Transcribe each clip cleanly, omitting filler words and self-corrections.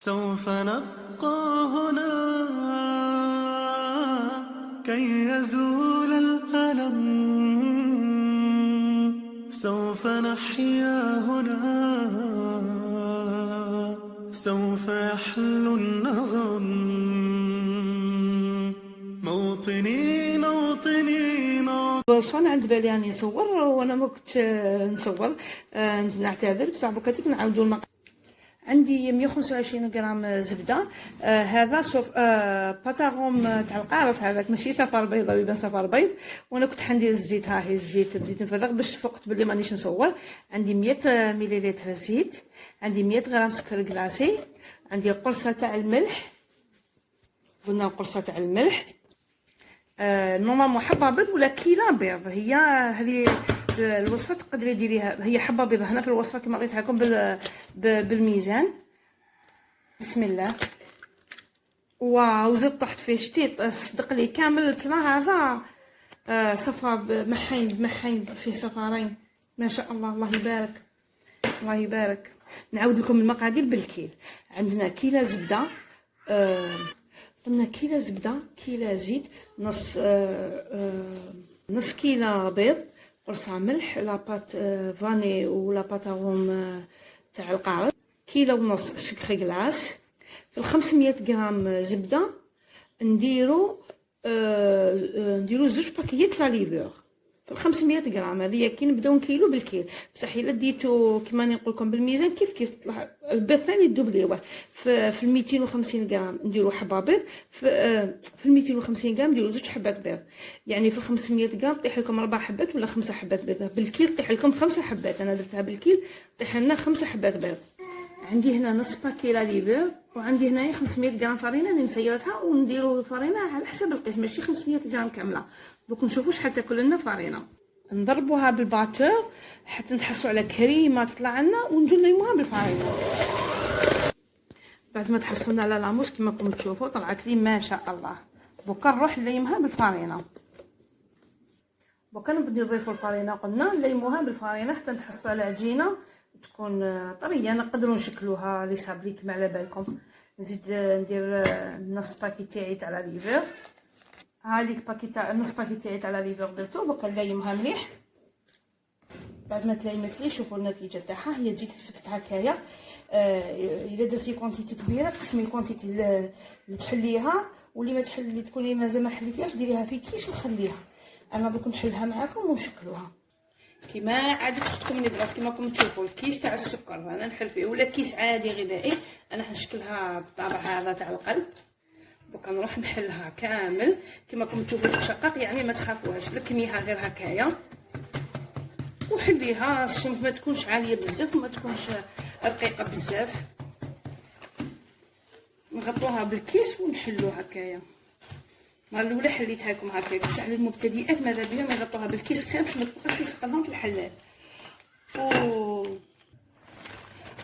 سوف نبقى هنا كي يزول الألم. سوف نحيا هنا، سوف يحلو النغم. موطني موطني بصح انا عند بالي راني نصور وانا ما كنت نصور. نعتذر بصح دوكا نعاودوا المقطع. عندي 125 غرام زبده. هذا سوف باتاغوم تاع القارص، هذاك ماشي صفار بيضاء، يبان صفار بيض. وانا كنت حندير الزيت، ها هي الزيت بديت نفرغ باش فقت بلي مانيش نصور. عندي 100 مليلتر زيت، عندي 100 غرام سكر كلاصي، عندي قرصه تاع الملح، قلنا القرصه تاع الملح. نورمالمون حبه بيض ولا كيله بيض. هي هذه الوصفه تقدري ديريها، هي حبه بيض هنا في الوصفه كما عطيتها لكم بالميزان. بسم الله. واو زدت طحت فيه، شتي صدق لي كامل البلا هذا صفار محين فيه صفارين، ما شاء الله. الله يبارك الله يبارك. نعاود لكم المقادير بالكيل. عندنا كيلو زبده، قلنا كيلو زبده، كيلو زيت، نص كيلو بيض، قرصه ملح، لاباط فاني ولا باتاغوم تاع القارص، كيلو ونص سكر كلاص. في 500 غرام زبده نديرو 2 باكيات لا ليفور. في 500 غرام هذه كي نبداو نكيلو بالكيل، بصح الا ديتو كيما نقول لكم بالميزان كيف طلع البيض ثاني دوبليوه. في 250 غرام نديرو حبه بيض، في 250 غرام نديرو 2 حبات بيض. يعني في 500 غرام طيح لكم 4 حبات ولا 5 حبات بيض. بالكيل طيح لكم 5 حبات، انا درتها بالكيل طيح لنا 5 حبات بيض. عندي هنا نص باكي لا ليفور، وعندي هنايا 500 غرام فرينه اللي مسيرتها، ونديرو الفرينه على حسب القيس، ماشي 500 غرام كامله. دوك نشوفوا شحال تاكل لنا فرينه. نضربوها بالباتور حتى نتحصلوا على كريمه تطلع لنا، ونجو نليموها بالفرينه. بعد ما تحصلنا على لاموش كما راكم تشوفوا طلعت لي ما شاء الله. دوكا نروح نليمها بالفرينه. دوكا نبداو نضيفوا الفرينه، قلنا نليموها بالفرينه حتى نتحصلوا على عجينه تكون طريه نقدروا نشكلوها لي صابلي كما على بالكم. نزيد ندير نص باكي تاعي تاع لا ليفور، هذيك باكي تاع نص باكي تاعي تاع لا ليفور درتو. دوكا نليمها مليح. بعد ما تليمت لي شوفوا النتيجه تاعها، هي تجي تفتت هكايا. الا درتي كونتيتي كبيره قسمي الكونتيتي اللي تحليها، واللي ما تحلي تكوني مازال ما حليتيهاش ديريها في كيس وخليها. انا دوك نحلها معاكم ونشكلوها كيما عادة اختكم نبرات. كيما راكم تشوفوا الكيس تاع السكر انا نحل فيه، ولا كيس عادي غذائي انا حنشكلها بالطابع هذا تاع القلب. دوكا نروح نحلها كامل كيما راكم تشوفوا تشقق، يعني ما تخافوهاش، لكميها غير هكايا وحليها. السمك ما تكونش عاليه بزاف وما تكونش رقيقه بزاف. نغطوها بالكيس ونحلو هكايا. المره الاولى حليتها لكم هكايا، بصح للمبتدئات ماذا بيهم يغطوها بالكيس خير باش ما تبقاش يسقلهم في الحلال.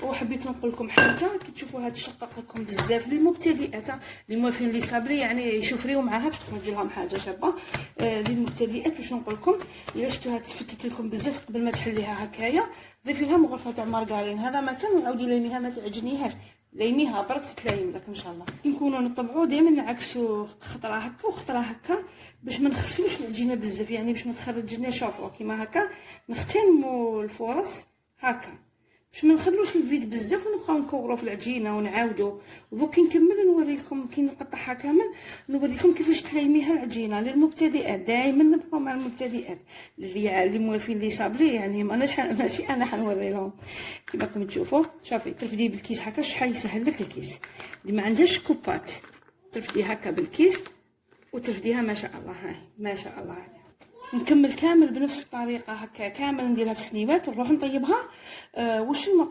وحبيت نقول لكم حاجه، كي تشوفوها تشقق لكم بزاف للمبتدئات، اللي موافين لي صابري يعني يشوفريو معاها باش تخرج لهم حاجه شابه. للمبتدئات واش نقول لكم، الا شفتوها تفتت لكم بزاف قبل ما تحليها هكايا ضيفي لها مغرفه تاع مارغرين. هذا مكان وعاودي ليميها ما تعجنيهاش، ليميها برك تتلايم لك ان شاء الله. كي نكونوا نطبعوا دائما نعكسوا خطره هكا وخطره هكا باش ما نخسروش العجينه بزاف، يعني باش ما تخرج لنا شوفوا كيما هكا. نختنموا الفرص هكا باش ما نخلوش الفيد بزاف ونبقاو نكوروا في العجينه ونعاودوا. ودوك نكمل نوري لكم كي نقطعها كامل، نوري لكم كيفاش تلايميها العجينه. للمبتدئات دائما نبقاو مع المبتدئات اللي موالفين لي صابلي، يعني ماشي انا حنوري لهم. كيما راكم تشوفوا شوفي ترفدي بالكيس هكا شحال يسهل لك الكيس. اللي ما عندهاش كوبات ترفدي هكا بالكيس وترفديها ما شاء الله. هاي ما شاء الله. نكمل كامل بنفس الطريقه هكا كامل نديرها في سنيوات ونروح نطيبها. واش ما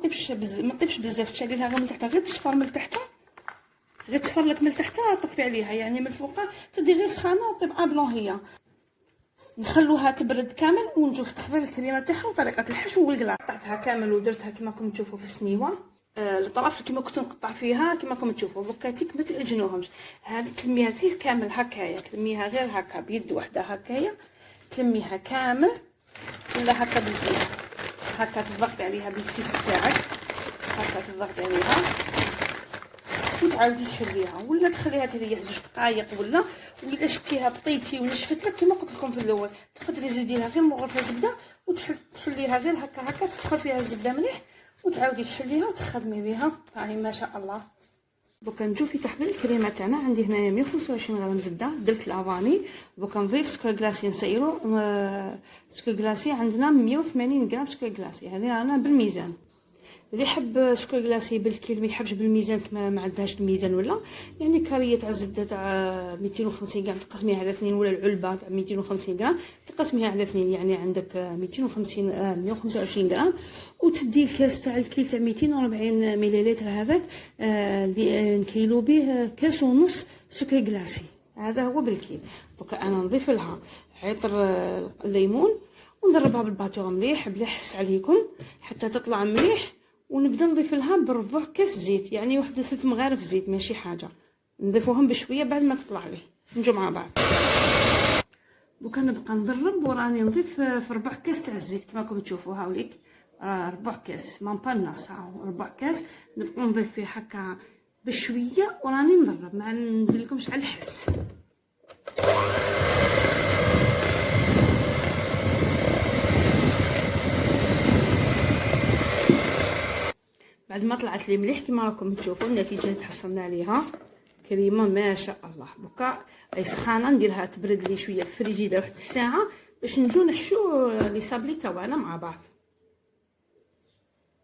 طيبش بزاف تشعلي لها غير من تحت، غير تصفر من تحت، غير تصفر لك من تحت طفي عليها، يعني من الفوق تدي غير سخانه وطيب بلون. هي نخلوها تبرد كامل ونشوف تحضير الكريمه تاعها وطريقه الحشو والقلاع. قطعتها كامل ودرتها كما راكم تشوفوا في السنيوه. الطرف كما كنت نقطع فيها كما راكم تشوفوا. بكاتيك ما تعجنوهمش. هذه تلميها غير كامل هكايا، تلميها غير هكا بيد وحده هكايا، تلميها كامل ولا هكا بالكيس هكا تضغطي عليها بالكيس تاعك هكا تضغطي عليها وتعاودي تحليها، ولا تخليها تريح 2 دقائق، ولا شتيها بطيتي ونشفت لك كما قلت لكم في الاول تقدري تزيدي لها غير مغرفه زبده وتحليها غير هكا تدخل فيها الزبده مليح وتعاودي تحليها وتخدمي بها. هاي ما شاء الله. دوكا نجو في تحضير الكريمه تاعنا. عندي هنايا 125 غرام زبده، درت الافاني. دوكا نضيف سكر غلاسي نسيرو. سكر غلاسي عندنا 180 غرام سكر غلاسي، هذه رانا بالميزان. اللي يحب سكر غلاسي بالكيل ما يحبش بالميزان كما ما عندهاش الميزان، ولا يعني كاريه تاع الزبده تاع 250 غرام تقسميها على 2، ولا العلبه تاع 250 غرام تقسميها على 2، يعني عندك 125 غرام. وتدي الكاس تاع الكيل تاع 240 مليلتر هذاك اللي نكيلو به كاس ونص سكر غلاسي، هذا هو بالكيل. دوكا انا نضيف لها عطر الليمون وندربها بالباتور مليح بلا حس عليكم حتى تطلع مليح، ونبدا نضيف لها بربع كاس زيت، يعني واحد 3 مغارف زيت ماشي حاجه، نضيفوهم بشويه بعد ما تطلع ليه. نجو مع بعض. دوكا نبقى نضرب وراني نضيف في 4 كاس تاع الزيت كما راكم تشوفوا. هاوليك 4 كاس ما نص، هاو 4 كاس نبقى نضيف فيه هكا بشويه وراني نضرب، ما نديرلكمش على الحس. بعد ما طلعت لي مليح كما راكم تشوفوا النتيجه اللي تحصلنا عليها كريمه ما شاء الله. دوكا راهي سخانه نديرها تبرد لي شويه في الفريجيدر واحد الساعه باش نجو نحشو لي صابلي تاعنا مع بعض.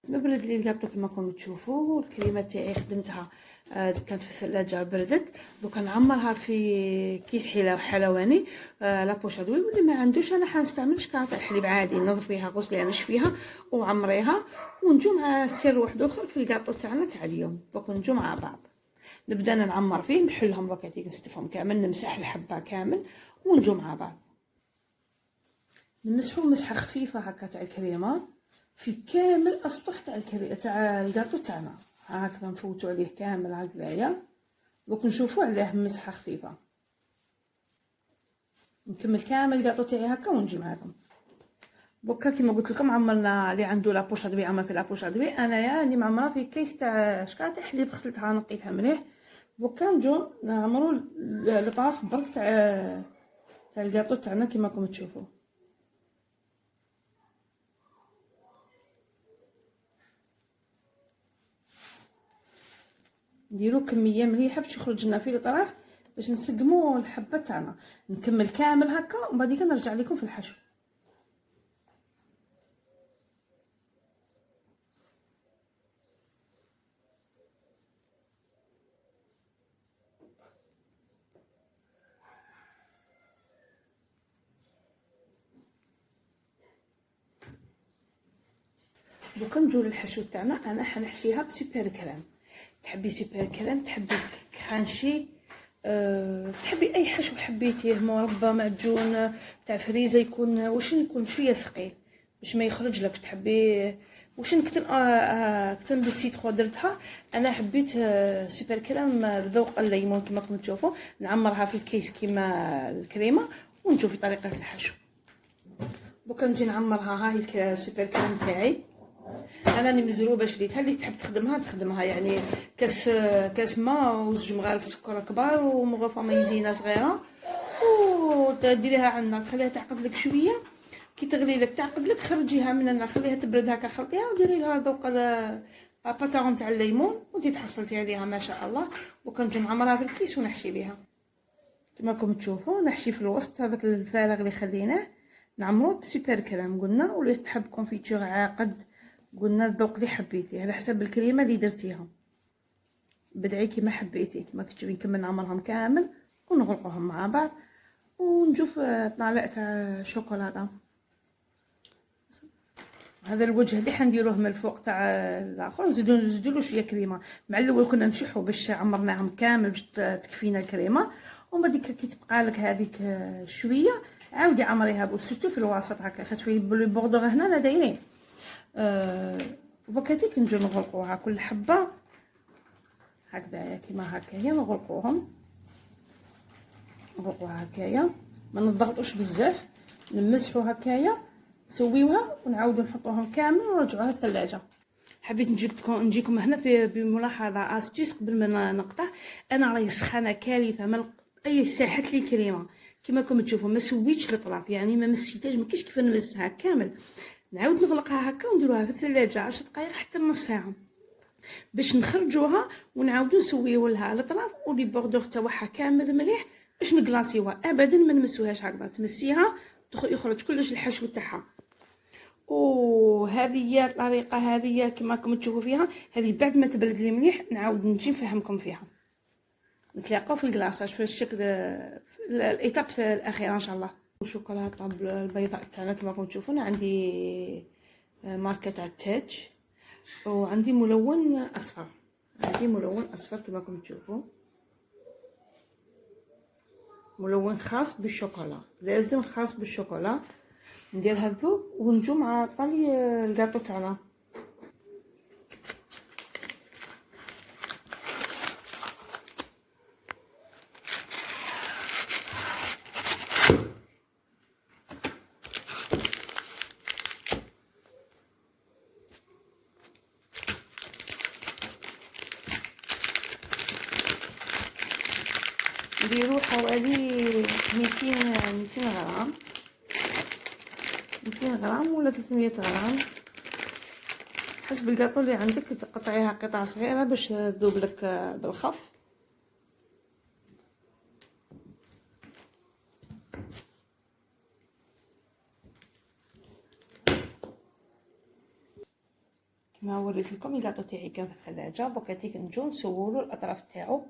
نبرد لي الكاطو كما راكم تشوفوا. الكريمه تاعي خدمتها كانت في الثلاجه بردت. دوكا نعمرها في كيس حلواني لابوشادوي، واللي ما عندوش انا حنستعمل شكاره الحليب عادي، نظفيها غسليها نشفيها وعمريها. ونجو مع سر واحد اخر في الكاطو تاعنا تاع اليوم. دوك نجو مع بعض نبدا نعمر فيه، نحلهم دوكا نستفهم كامل، نمسح الحبه كامل ونجو مع بعض. نمسحو مسحه خفيفه هكا تاع الكريمه في كامل الاسطح تاع الكاطو تاعنا، هكذا نفوتو عليه كامل هكذايا. دوك نشوفو عليه مسحه خفيفه. نكمل كامل الكاطو تاعي هكا ونجي معكم. دوكا كيما قلت لكم عملنا اللي عنده لابوشادوي عمل في لابوشادوي، انايا اللي معمره في كيس تاع شكاره حليب غسلتها نقيتها مليح. دوكا نجو نعمرو الاطراف برك تاع الكاطو تاعنا كيما راكم تشوفوا. نديرو كميه مليحه باش يخرج لنا في الاطراف باش نسقمو الحبه تاعنا. نكمل كامل هكا ومن بعد نرجع لكم في الحشو. دوكا نجو للحشو تاعنا. انا حنحشيها بسوبر كريم. تحبي سوبر كريم، تحبي كرانشي، تحبي اي حشو حبيتيه، مربى، معجون تاع فريزه، يكون يكون شويه ثقيل باش ما يخرج لك. تحبي كتن بالسيترو درتها. انا حبيت سوبر كريم بذوق الليمون كما راكم تشوفوا. نعمرها في الكيس كيما الكريمه ونشوف طريقه الحشو. دوكا نجي نعمرها. هاي السوبر كريم تاعي انا راني مزروبه شريتها. اللي تحب تخدمها يعني كاس ماء وزوج مغارف سكر كبار ومغرفه مايزينا صغيره، وديريها على النار تخليها تعقد لك شويه. كي تغلي لك تعقد لك خرجيها من النار، خليها تبرد هكا، خلطيها وديري لها ذوق الباتاغون تاع الليمون وانتي تحصلتي عليها ما شاء الله. وكنجي نعمرها في الكيس ونحشي بها كما راكم تشوفوا. نحشي في الوسط هذاك الفارغ اللي خليناه نعمروه بسوبر كريم قلنا. واللي تحب كونفيتور عاقد قلنا الذوق اللي حبيتيه على حسب الكريمه اللي درتيها، بدعي كيما حبيتي. كما كتشوفي نكمل نعمرهم كامل ونغلقوهم مع بعض ونشوف طالع تاع شوكولاته. هذا الوجه اللي حنديروه من الفوق تاع الاخر نزيدو له شويه كريمه. مع الاول كنا نشحو باش عمرناهم كامل باش تكفينا الكريمه، ومن بعد كي تبقى لك هذيك شويه عاودي عمريها بوسطو في الوسط هكا. خاطر لي بوردور هنا لا دايرين دوكا نجيو نغلقوها كل حبه هكذايا كيما هكايا. نغلقوها هكايا، ما نضغطوش بزاف، نمسحو هكايا، نسويوها ونعاودو نحطوهم كامل ونرجعوها للثلاجه. حبيت نجيكم هنا بملاحظه استيس قبل ما نقطع. انا راهي سخانه كارثه، ما اي ساحت لي كريمه كما راكم تشوفوا، ما سويتش الاطراف يعني ما مسيتهاش، ما كاينش كيف نمسها كامل. نعاود نغلقها هكا ونديروها في الثلاجه 10 دقائق حتى نص ساعه باش نخرجوها ونعاودو نسويو لها الاطراف ولي بوردور تاعها كامل مليح باش نكلاصيوها. ابدا ما نمسوهاش هكذا، تمسيها يخرج كلش الحشو تاعها. وهذه هي الطريقه، هذه كما راكم تشوفوا فيها. هذه بعد ما تبرد لي مليح نعاود نجي نفهمكم فيها. نتلاقاو في الكلاصاج في الشكل في الايتاب الاخيره ان شاء الله. الشوكولاته البيضاء تاعنا كما راكم تشوفون، عندي ماركه تاع تاج وعندي ملون اصفر. عندي ملون اصفر كما راكم تشوفوا، ملون خاص بالشوكولا، لازم خاص بالشوكولا. ندير هذو ونجو مع طلي الكاطو تاعنا. نديرو حوالي 200 غرام، 200 غرام ولا 300 غرام حسب الكاطو اللي عندك. تقطعيها قطع صغيره باش تذوب لك بالخف. كما وريت لكم الكاطو تاعي كان في الثلاجه، دوكا تيك نجو نسولو الاطراف تاعو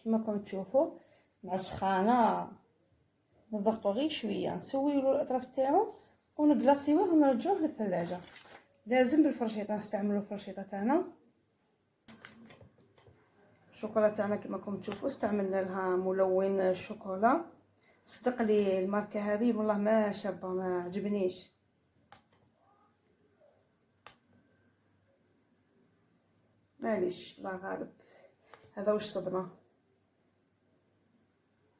كما راكم تشوفوا مع السخانه. نضغطو غير شويه، نسويو الاطراف تاعو ونكلاصيوه ونرجعوه للثلاجه. لازم بالفرشيطه، نستعملوا الفرشيطه تاعنا. الشوكولا تاعنا كما راكم تشوفوا استعملنا لها ملون الشوكولا. صدق لي الماركه هذه والله ما شابه، ما عجبنيش. معليش الله غالب، هذا واش صبنا.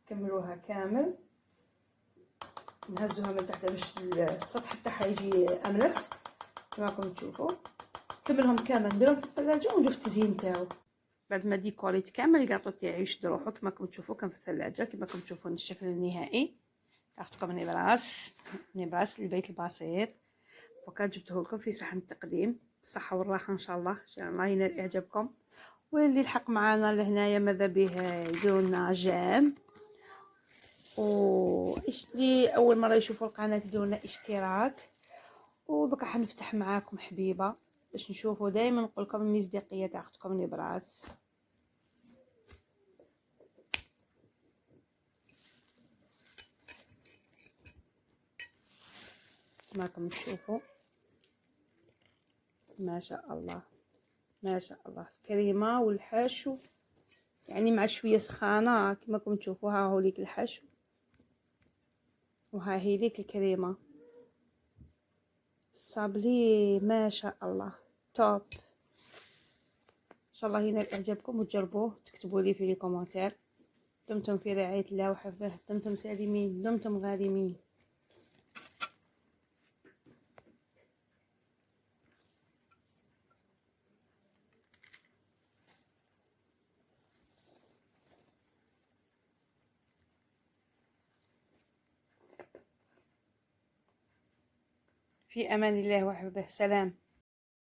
كملوها كامل، نهزوها من تحت باش السطح تاعها يجي املس كما راكم تشوفوا. كملهم كامل نديرهم في الثلاجه ونشوف التزيين تاعو. بعد ما ديكوريت كامل الكاطو تاعي يشد روحو كما راكم تشوفوا، كان في الثلاجه كما راكم تشوفون الشكل النهائي. تاخذكم نبراس البيت البسيط. وكان جبته لكم في صحن التقديم بالصحه والراحه ان شاء الله. ان شاء الله ينال اعجابكم. واللي لحق معنا لهنايا ماذا به يديروا لنا جيم، اللي اول مره يشوفوا القناه يديروا لنا اشتراك. ودوكا حنفتح معاكم حبيبه باش نشوفوا دائما نقول لكم المصداقيه تاع اختكم نبراس. كما راكم تشوفوا ما شاء الله ما شاء الله، الكريمه والحشو يعني مع شويه سخانه كما راكم تشوفوا. ها هو ليك الحشو وها هي ليك الكريمه الصابلي ما شاء الله توب. ان شاء الله ينال اعجابكم وتجربوه. تكتبوا لي في لي كومونتير. دمتم في رعايه الله وحفظه، دمتم سالمين، دمتم غانمين. في امان الله وحفظه. سلام.